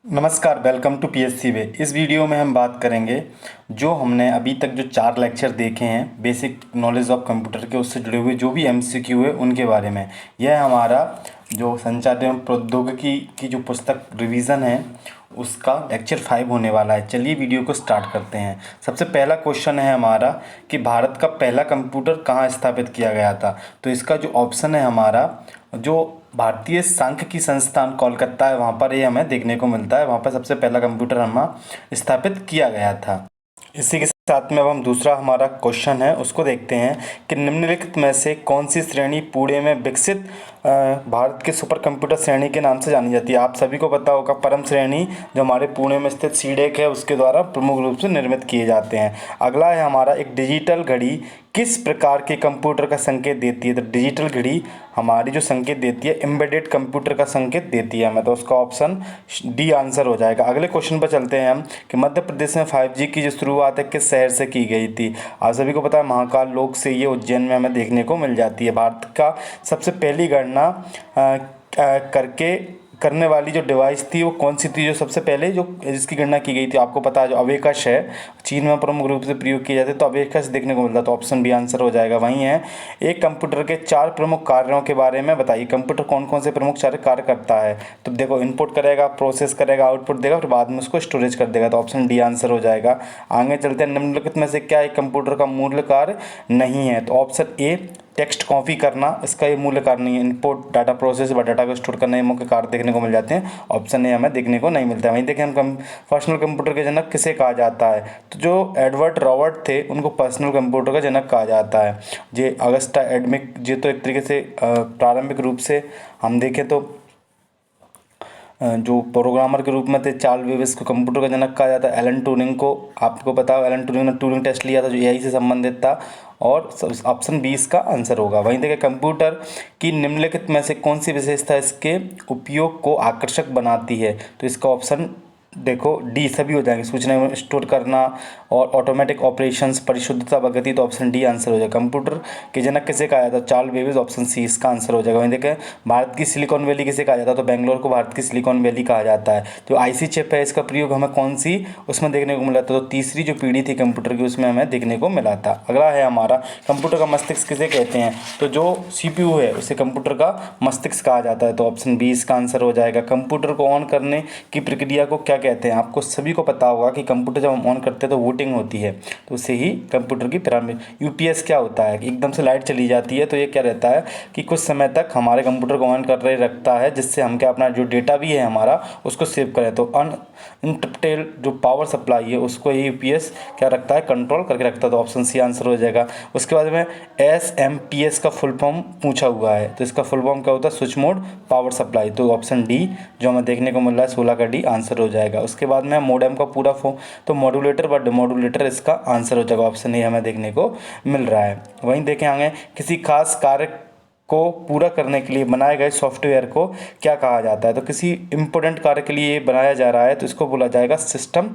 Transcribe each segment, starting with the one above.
नमस्कार, welcome to PSC वे। इस video में हम बात करेंगे जो हमने अभी तक जो 4 लेक्चर देखे हैं बेसिक नॉलेज ऑफ कंप्यूटर के, उससे जुड़े हुए जो भी एमसीक्यू है उनके बारे में। यह हमारा जो संचार एवं प्रौद्योगिकी की जो पुस्तक रिवीजन है उसका लेक्चर 5 होने वाला है। चलिए वीडियो को स्टार्ट करते हैं। सबसे पहला क्वेश्चन है हमारा कि भारत का पहला कंप्यूटर कहाँ स्थापित किया गया था। तो इसका जो ऑप्शन है हमारा, जो भारतीय सांख्यिकी संस्थान कोलकाता है, वहाँ पर ये हमें देखने को मिलता है। वहाँ पर सबसे पहला कंप्यूटर स्थापित किया गया था। इसी के साथ में अब हम दूसरा हमारा क्वेश्चन है उसको देखते हैं कि निम्नलिखित में से कौन सी श्रेणी पुणे में विकसित भारत के सुपर कंप्यूटर श्रेणी के नाम से जानी जाती है। आप सभी को पता होगा परम श्रेणी जो हमारे पुणे में स्थित सीडेक है उसके द्वारा प्रमुख रूप से निर्मित किए जाते हैं। अगला है हमारा, एक डिजिटल घड़ी किस प्रकार के कंप्यूटर का संकेत देती है। तो डिजिटल घड़ी हमारी जो संकेत देती है एम्बेडेड कंप्यूटर का संकेत देती है हमें, तो उसका ऑप्शन डी आंसर हो जाएगा। अगले क्वेश्चन पर चलते हैं हम कि मध्य प्रदेश में 5G की जो शुरुआत है किस शहर से की गई थी। आप सभी को पता है महाकाल लोक से ये उज्जैन में हमें देखने को मिल जाती है। भारत का सबसे पहली गणना करने वाली जो डिवाइस थी वो कौन सी थी, जो सबसे पहले जो जिसकी गणना की गई थी। आपको पता है जो अबेकस है, चीन में प्रमुख रूप से प्रयोग किए जाते हैं, तो अबेकस देखने को मिलता है, तो ऑप्शन बी आंसर हो जाएगा। वहीं है, एक कंप्यूटर के 4 प्रमुख कार्यों के बारे में बताइए। कंप्यूटर कौन कौन से प्रमुख 4 कार्य करता है। तो देखो, इनपुट करेगा, प्रोसेस करेगा, आउटपुट देगा, फिर बाद में उसको स्टोरेज कर देगा, तो ऑप्शन डी आंसर हो जाएगा। आगे चलते हैं, निम्नलिखित में से क्या एक कंप्यूटर का मूल कार्य नहीं है। तो ऑप्शन ए टेक्स्ट कॉपी करना, इसका ये मूल्य कार्य नहीं है। इनपुट डाटा प्रोसेस व डाटा को स्टोर करना, ये मुख्य कार्य देखने को मिल जाते हैं। ऑप्शन ए हमें देखने को नहीं मिलता है। वहीं देखें हम पर्सनल कंप्यूटर के जनक किसे कहा जाता है। तो जो एडवर्ड रॉबर्ट थे उनको पर्सनल कंप्यूटर का जनक कहा जाता है। जे अगस्टा एडमिक, जे तो एक तरीके से प्रारंभिक रूप से हम देखें तो जो प्रोग्रामर के रूप में थे, चार्ल्स बेबेज को कंप्यूटर का जनक कहा जाता है। एलन ट्यूरिंग को, आपको पता है एलन ट्यूरिंग ने ट्यूरिंग टेस्ट लिया था जो एआई से संबंधित था, और ऑप्शन बी इसका आंसर होगा। वहीं देखिए, कंप्यूटर की निम्नलिखित में से कौन सी विशेषता इसके उपयोग को आकर्षक बनाती है। तो इसका ऑप्शन देखो डी सभी हो जाएंगे, सूचना में स्टोर करना और ऑटोमेटिक ऑपरेशंस, परिशुद्धता व गति, तो ऑप्शन डी आंसर हो जाएगा। कंप्यूटर के जनक किसे कहा जाता है, चार्ल्स बेबेज, ऑप्शन सी इसका आंसर हो जाएगा। वहीं देखें, भारत की सिलिकॉन वैली किसे कहा जाता है। तो बेंगलोर को भारत की सिलिकॉन वैली कहा जाता है। जो आईसी चिप है इसका प्रयोग हमें कौन सी उसमें देखने को मिला था। तो तीसरी जो पीढ़ी थी कंप्यूटर की उसमें हमें देखने को मिला था। अगला है हमारा, कंप्यूटर का मस्तिष्क किसे कहते हैं। तो जो सीपीयू है उसे कंप्यूटर का मस्तिष्क कहा जाता है, तो ऑप्शन बी इसका आंसर हो जाएगा। कंप्यूटर को ऑन करने की प्रक्रिया को क्या कहते हैं। आपको सभी को पता होगा कि कंप्यूटर जब हम ऑन करते हैं तो वोटिंग होती है, तो उसे ही कंप्यूटर की प्रारंभिक। यूपीएस क्या होता है, एकदम से लाइट चली जाती है तो ये क्या रहता है कि कुछ समय तक हमारे कंप्यूटर को ऑन कर रहे रखता है, जिससे हम क्या अपना जो डेटा भी है हमारा उसको सेव करें। तो अनइंटरप्टेड जो पावर सप्लाई है उसको यूपीएस क्या रखता है, कंट्रोल करके रखता है, तो ऑप्शन सी आंसर हो जाएगा। उसके बाद में एसएमपीएस का फुल फॉर्म पूछा हुआ है, तो इसका फुल फॉर्म क्या होता है, स्विच मोड पावर सप्लाई, तो ऑप्शन डी जो हमें देखने को मिल रहा है 16 का डी आंसर हो जाएगा। उसके बाद में मोडेम का पूरा फॉर्म, तो मॉड्यूलेटर व डिमॉड्यूलेटर इसका आंसर हो जाएगा, ऑप्शन ए हमें देखने को मिल रहा है। वहीं देखें आगे, किसी खास कार्य को पूरा करने के लिए बनाए गए सॉफ्टवेयर को क्या कहा जाता है। तो किसी इंपॉर्टेंट कार्य के लिए बनाया जा रहा है तो इसको बोला जाएगा सिस्टम,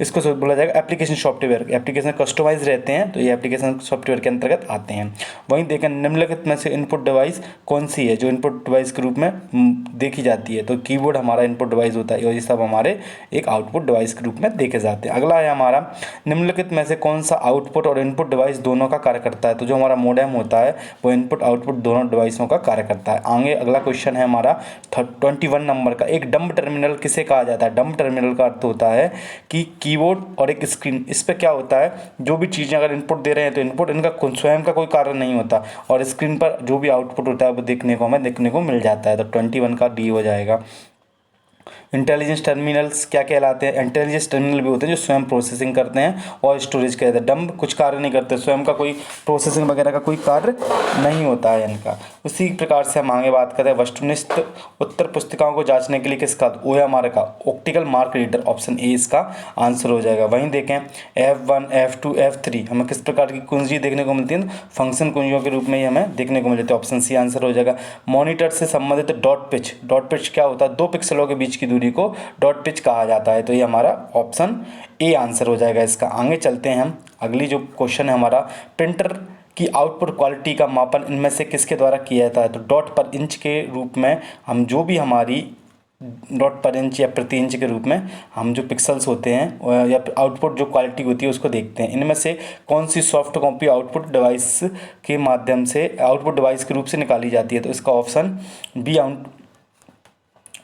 इसको बोला जाएगा एप्लीकेशन सॉफ्टवेयर। एप्लीकेशन कस्टमाइज रहते हैं तो ये एप्लीकेशन सॉफ्टवेयर के अंतर्गत आते हैं। वहीं देखें, निम्नलिखित में से इनपुट डिवाइस कौन सी है जो इनपुट डिवाइस के रूप में देखी जाती है। तो कीबोर्ड हमारा इनपुट डिवाइस होता है और ये सब हमारे एक आउटपुट डिवाइस के रूप में देखे जाते हैं। अगला है हमारा, निम्नलिखित में से कौन सा आउटपुट और इनपुट डिवाइस दोनों का कार्य करता है। तो जो हमारा मोडेम होता है वो इनपुट आउटपुट दोनों डिवाइसों का कार्य करता है। आगे अगला क्वेश्चन है हमारा 21 नंबर का, एक डंब टर्मिनल किसे कहा जाता है। डंब टर्मिनल का अर्थ होता है कि कीबोर्ड और एक स्क्रीन, इस पर क्या होता है, जो भी चीज़ें अगर इनपुट दे रहे हैं तो इनपुट इनका स्वयं का कोई कार्य नहीं होता, और स्क्रीन पर जो भी आउटपुट होता है वो हमें देखने को मिल जाता है, तो 21 का डी हो जाएगा। इंटेलिजेंस टर्मिनल्स क्या कहलाते हैं। इंटेलिजेंस टर्मिनल भी होते हैं जो स्वयं प्रोसेसिंग करते हैं और स्टोरेज कहते हैं। डंब कुछ कार्य नहीं करते, स्वयं का कोई प्रोसेसिंग वगैरह का कोई कार्य नहीं होता है इनका। उसी प्रकार से हम आगे बात करते हैं, वस्तुनिष्ठ उत्तर पुस्तिकाओं को जांचने के लिए किसका, ओएमआर का, optical mark reader, option A इसका आंसर हो जाएगा। वहीं देखें, F1 F2 F3 हमें किस प्रकार की कुंजी देखने को मिलती है, फंक्शन कुंजियों के रूप में ही हमें देखने को मिलती है, ऑप्शन सी आंसर हो जाएगा। मॉनिटर से संबंधित डॉट पिच, डॉट पिच क्या होता है, 2 पिक्सलों के बीच की दूरी को डॉट पिच कहा जाता है, तो ये हमारा ऑप्शन ए आंसर हो जाएगा इसका। आगे चलते हैं हम, अगली जो क्वेश्चन है हमारा, प्रिंटर की आउटपुट क्वालिटी का मापन इनमें से किसके द्वारा किया जाता है। तो डॉट पर इंच के रूप में हम जो भी हमारी डॉट पर इंच या प्रति इंच के रूप में हम जो पिक्सल्स होते हैं या आउटपुट जो क्वालिटी होती है उसको देखते हैं। इनमें से कौन सी सॉफ्ट कॉपी आउटपुट डिवाइस के माध्यम से आउटपुट डिवाइस के रूप से निकाली जाती है? तो इसका ऑप्शन बी,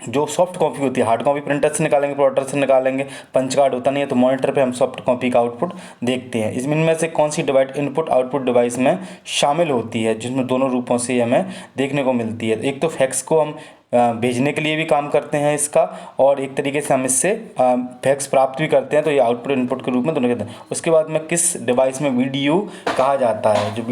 जो सॉफ्ट कॉपी होती है। हार्ड कॉपी प्रिंटर से निकालेंगे, प्लॉटर से निकालेंगे, पंच कार्ड होता नहीं है, तो मॉनिटर पे हम सॉफ्ट कॉपी का आउटपुट देखते हैं। इसमें से कौन सी डिवाइस इनपुट आउटपुट डिवाइस में शामिल होती है जिसमें दोनों रूपों से हमें देखने को मिलती है? एक तो फैक्स को हम भेजने के लिए भी काम करते हैं इसका, और एक तरीके से हम इससे फैक्स प्राप्त भी करते हैं, तो ये आउटपुट इनपुट के रूप में दोनों कहते हैं। उसके बाद में किस डिवाइस में वीडियो कहा जाता है? जो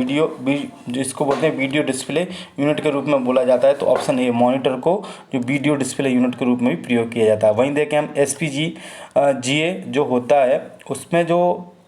इसको बोलते हैं वीडियो डिस्प्ले यूनिट के रूप में बोला जाता है, तो ऑप्शन ए, मॉनिटर को जो वीडियो डिस्प्ले यूनिट के रूप में भी प्रयोग किया जाता है। वहीं देखें हम SPGA जो होता है उसमें जो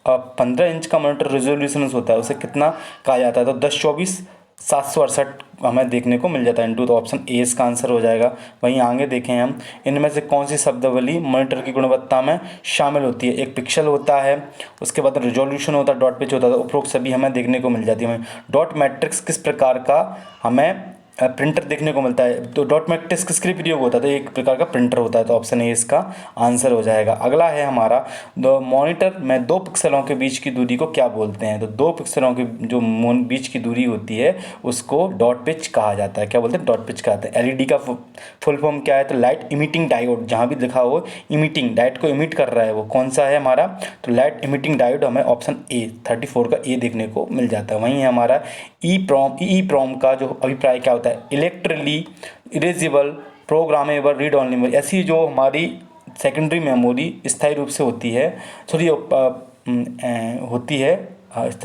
15 इंच का मॉनिटर रेजोल्यूशन होता है उसे कितना कहा जाता है? तो 1024x768 हमें देखने को मिल जाता है इनटू, तो ऑप्शन ए इसका आंसर हो जाएगा। वहीं आगे देखें हम, इनमें से कौन सी शब्दावली मॉनिटर की गुणवत्ता में शामिल होती है? एक पिक्सल होता है, उसके बाद रिजोल्यूशन होता है, डॉट पिच होता है, तो उपरोक्त सभी हमें देखने को मिल जाती है। डॉट मैट्रिक्स किस प्रकार का हमें प्रिंटर देखने को मिलता है? तो डॉट मैट्रिक्स किसके लिए प्रयोग होता है? तो एक प्रकार का प्रिंटर होता है, तो ऑप्शन ए इसका आंसर हो जाएगा। अगला है हमारा, दो मॉनिटर में 2 पिक्सलों के बीच की दूरी को क्या बोलते हैं? तो 2 पिक्सलों के जो बीच की दूरी होती है उसको डॉट पिच कहा जाता है। क्या बोलते हैं? डॉट पिच कहते हैं। LED का फुल फॉर्म क्या है? तो लाइट इमिटिंग डायोड, जहाँ भी लिखा हो इमिटिंग, लाइट को इमिट कर रहा है वो कौन सा है हमारा? तो लाइट इमिटिंग डायोड हमें ऑप्शन ए 34 का ए देखने को मिल जाता है। वहीं हमारा EEPROM का जो अभिप्राय क्या होता है? Electrically erasable programmable read only memory. ऐसी जो हमारी सेकेंडरी मेमोरी स्थायी रूप से होती है, स्थायी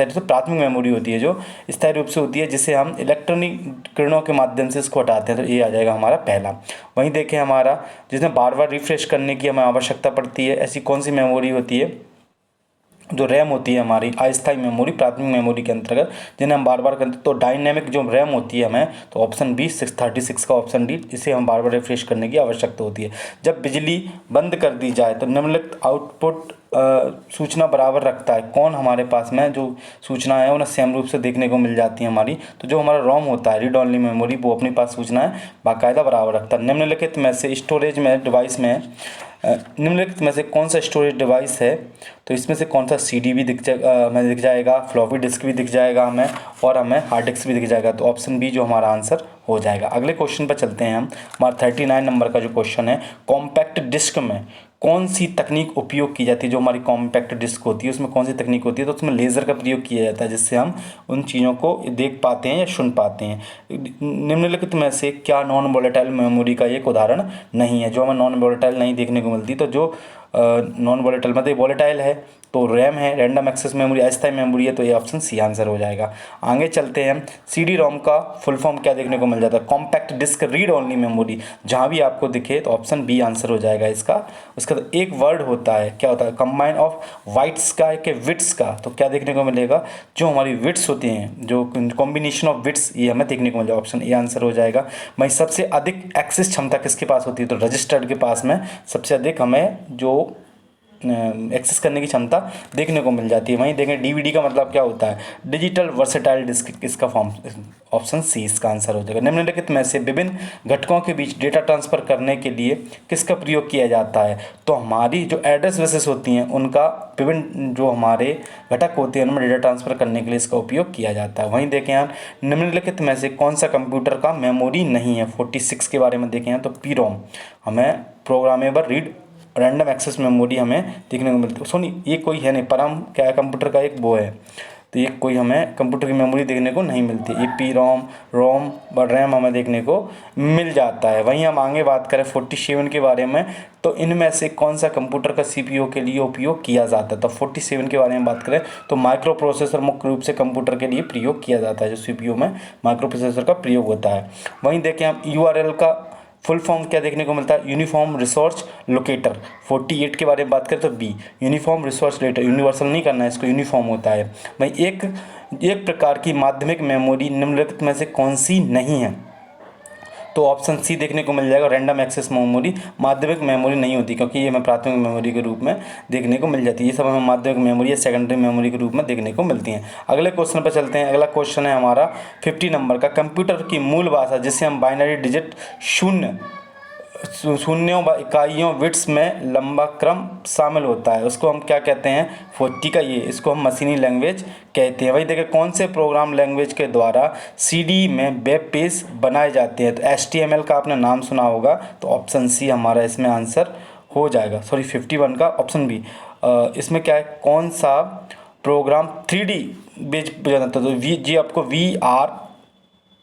रूप से प्राथमिक मेमोरी होती है जो स्थायी रूप से होती है, जिसे हम इलेक्ट्रॉनिक किरणों के माध्यम से इसको हटाते हैं, तो ये आ जाएगा हमारा पहला। वहीं देखें हमारा, जिसमें बार बार रिफ्रेश करने की हमें आवश्यकता पड़ती है, ऐसी कौन सी मेमोरी होती है? जो रैम होती है हमारी अस्थायी मेमोरी प्राथमिक मेमोरी के अंतर्गत, जिन्हें हम बार बार करते, तो डायनेमिक जो रैम होती है हमें, तो ऑप्शन बी 636 का ऑप्शन डी, इसे हम बार बार रिफ्रेश करने की आवश्यकता होती है। जब बिजली बंद कर दी जाए तो निम्नलिखित आउटपुट सूचना बराबर रखता है कौन? हमारे पास में जो सूचना है उन्हें सेम रूप से देखने को मिल जाती है हमारी, तो जो हमारा रोम होता है रीड ओनली मेमोरी, वो अपने पास सूचना है बाकायदा बराबर रखता है। निम्नलिखित में से स्टोरेज में डिवाइस में निम्नलिखित में से कौन सा स्टोरेज डिवाइस है? तो इसमें से कौन सा CD भी हमें दिख जाएगा, फ्लॉपी डिस्क भी दिख जाएगा हमें, और हमें हार्ड डिस्क भी दिख जाएगा, तो ऑप्शन बी जो हमारा आंसर हो जाएगा। अगले क्वेश्चन पर चलते हैं हम। हमारा 39 नंबर का जो क्वेश्चन है, कॉम्पैक्ट डिस्क में कौन सी तकनीक उपयोग की जाती है? जो हमारी कॉम्पैक्ट डिस्क होती है उसमें कौन सी तकनीक होती है? तो उसमें लेज़र का प्रयोग किया जाता है, जिससे हम उन चीज़ों को देख पाते हैं या सुन पाते हैं। निम्नलिखित में से क्या नॉन वोलेटाइल मेमोरी का एक उदाहरण नहीं है? जो हमें नॉन वोलेटाइल नहीं देखने को मिलती, तो जो नॉन वोलेटाइल मतलब वोलेटाइल है तो रैम है, रैंडम एक्सेस मेमोरी, अस्थायी मेमोरी है, तो ये ऑप्शन सी आंसर हो जाएगा। आगे चलते हैं, CD-ROM का फुल फॉर्म क्या देखने को मिल जाता है? Compact disc read only memory, जहाँ भी आपको दिखे तो ऑप्शन बी आंसर हो जाएगा इसका। उसका तो एक वर्ड होता है, क्या होता है? कंबाइन ऑफ वाइट्स का के विड्स का, तो क्या देखने को मिलेगा? जो हमारी विड्स होती हैं, जो कॉम्बिनेशन ऑफ विड्स, ये हमें देखने को मिल जाएगा, ऑप्शन ए आंसर हो जाएगा। वहीं सबसे अधिक एक्सेस क्षमता किसके पास होती है? तो रजिस्टर्ड के पास में सबसे अधिक हमें जो एक्सेस करने की क्षमता देखने को मिल जाती है। वहीं देखें DVD का मतलब क्या होता है? डिजिटल वर्सेटाइल डिस्क, इसका फॉर्म ऑप्शन सी इसका आंसर हो जाएगा। निम्नलिखित में से विभिन्न घटकों के बीच डेटा ट्रांसफ़र करने के लिए किसका प्रयोग किया जाता है? तो हमारी जो एड्रेस बेसेस होती हैं उनका विभिन्न जो हमारे घटक होते हैं उनमें डेटा ट्रांसफ़र करने के लिए इसका उपयोग किया जाता है। वहीं देखें यहाँ, निम्नलिखित में से कौन सा कंप्यूटर का मेमोरी नहीं है? 46 के बारे में देखें यहाँ, तो PROM हमें programmable read random access memory हमें देखने को मिलती है। सुनिए, ये कोई है नहीं, परम क्या है? कंप्यूटर का एक वो है, तो ये कोई हमें कंप्यूटर की मेमोरी देखने को नहीं मिलती। ये PROM, ROM और रैम हमें देखने को मिल जाता है। वहीं हम आगे बात करें 47 के बारे में, तो इनमें से कौन सा कंप्यूटर का CPU के लिए उपयोग किया जाता है? तो 47 के बारे में बात करें तो माइक्रो प्रोसेसर मुख्य रूप से कंप्यूटर के लिए प्रयोग किया जाता है, जो CPU में माइक्रो प्रोसेसर का प्रयोग होता है। वहीं देखें हम URL का फुल फॉर्म क्या देखने को मिलता है? Uniform resource locator. 48 के बारे में बात करें तो be uniform resource locator, universal नहीं करना है इसको, यूनिफॉर्म होता है। भाई एक प्रकार की माध्यमिक मेमोरी निम्नलिखित में से कौन सी नहीं है? तो ऑप्शन सी देखने को मिल जाएगा, रैंडम एक्सेस मेमोरी माध्यमिक मेमोरी नहीं होती, क्योंकि ये हमें प्राथमिक मेमोरी के रूप में देखने को मिल जाती है। ये सब हमें माध्यमिक मेमोरी या सेकेंडरी मेमोरी के रूप में देखने को मिलती हैं। अगले क्वेश्चन पर चलते हैं। अगला क्वेश्चन है हमारा 50 नंबर का, कंप्यूटर की मूल भाषा जिसे हम बाइनरी डिजिट शून्य शून्यों व इकाइयों बिट्स में लंबा क्रम शामिल होता है, उसको हम क्या कहते हैं, 40 का ये, इसको हम मशीनी लैंग्वेज कहते हैं। वही देखिए कौन से प्रोग्राम लैंग्वेज के द्वारा सीडी में वेब पेज बनाए जाते हैं, तो HTML का आपने नाम सुना होगा, तो ऑप्शन सी हमारा इसमें आंसर हो जाएगा। सॉरी 51 का ऑप्शन बी। इसमें क्या है, कौन सा प्रोग्राम 3D बेज बनाता है, तो जी आपको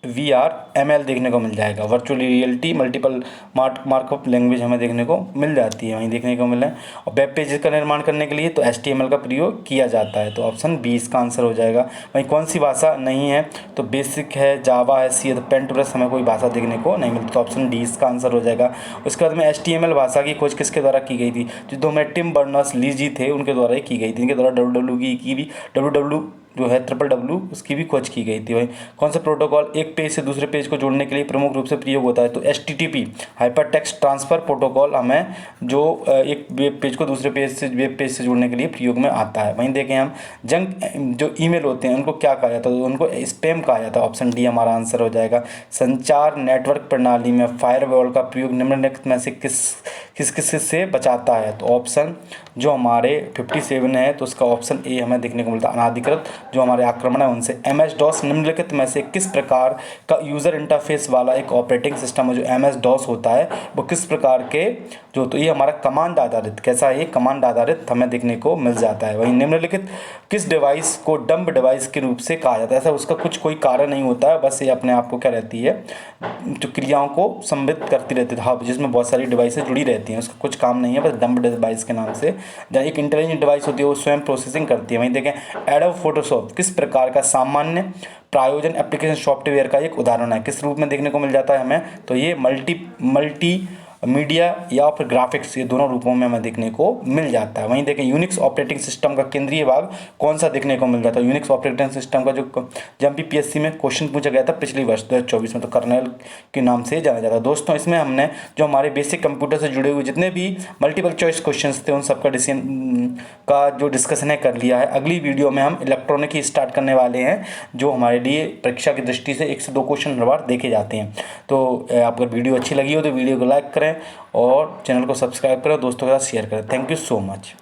VRML देखने को मिल जाएगा, virtual reality multiple markup language हमें देखने को मिल जाती है, वहीं देखने को मिला है। और वेब पेजेस का निर्माण करने के लिए तो HTML का प्रयोग किया जाता है, तो ऑप्शन बी इसका आंसर हो जाएगा। वहीं कौन सी भाषा नहीं है, तो बेसिक है, जावा है, सी है, तो पेंटोरस हमें कोई भाषा देखने को नहीं मिलती, तो ऑप्शन डी इसका आंसर हो जाएगा। उसके बाद में HTML भाषा की खोज किसके द्वारा की गई थी, जो हमें टिम बर्नर्स-ली जी थे उनके द्वारा ही की गई थी, इनके द्वारा WWW की भी WW जो है WWW उसकी भी खोज की गई थी। वही कौन सा प्रोटोकॉल एक पेज से दूसरे पेज को जोड़ने के लिए प्रमुख रूप से प्रयोग होता है, तो HTTP hyper text transfer protocol हमें जो एक वेब पेज को दूसरे पेज से वेब पेज से जोड़ने के लिए प्रयोग में आता है। वहीं देखें हम जंक जो ईमेल होते हैं उनको क्या कहा जाता है, तो उनको स्पैम कहा जाता है, ऑप्शन डी हमारा आंसर हो जाएगा। संचार नेटवर्क प्रणाली में फायरवॉल का प्रयोग निम्नलिखित में से किस से बचाता है, तो ऑप्शन जो हमारे 57 है, तो उसका ऑप्शन ए हमें देखने को मिलता है। अनाधिकृत जो हमारे आक्रमण है उनसे MS-DOS निम्नलिखित में से किस प्रकार का यूज़र इंटरफेस वाला एक ऑपरेटिंग सिस्टम है, जो MS-DOS होता है वो किस प्रकार के जो, तो ये हमारा कमांड आधारित, कैसा है ये, कमांड आधारित हमें देखने को मिल जाता है। वहीं निम्नलिखित किस डिवाइस को डंप डिवाइस के रूप से कहा जाता है, ऐसा उसका कुछ कारण नहीं होता है, बस ये अपने आप को क्या रहती है, जो क्रियाओं को संबित करती रहती है, हाँ, जिसमें बहुत सारी डिवाइसेज जुड़ी रहती हैं, उसका कुछ काम नहीं है, बस डंप डिवाइस के नाम से। जहाँ एक इंटेलिजेंट डिवाइस होती है वो स्वयं प्रोसेसिंग करती है। वहीं देखें एडोब फोटोशॉप किस प्रकार का सामान्य प्रायोजन एप्लीकेशन सॉफ्टवेयर का एक उदाहरण है, किस रूप में देखने को मिल जाता है हमें, तो ये मल्टी मीडिया या फिर ग्राफिक्स, ये दोनों रूपों में हमें देखने को मिल जाता है। वहीं देखें यूनिक्स ऑपरेटिंग सिस्टम का केंद्रीय भाग कौन सा देखने को मिल जाता है, यूनिक्स ऑपरेटिंग सिस्टम का जो जब भी PSC में क्वेश्चन पूछा गया था पिछले वर्ष 2024 में, तो कर्नेल के नाम से जाना जाता है। दोस्तों इसमें हमने जो हमारे बेसिक कंप्यूटर से जुड़े हुए जितने भी मल्टीपल चॉइस क्वेश्चन थे उन सबका जो डिस्कशन है कर लिया है। अगली वीडियो में हम इलेक्ट्रॉनिक ही स्टार्ट करने वाले हैं, जो हमारे लिए परीक्षा की दृष्टि से 1 से 2 क्वेश्चन हर बार देखे जाते हैं। तो आपको वीडियो अच्छी लगी हो तो वीडियो को लाइक करें और चैनल को सब्सक्राइब करें, दोस्तों के साथ शेयर करें। Thank you so much.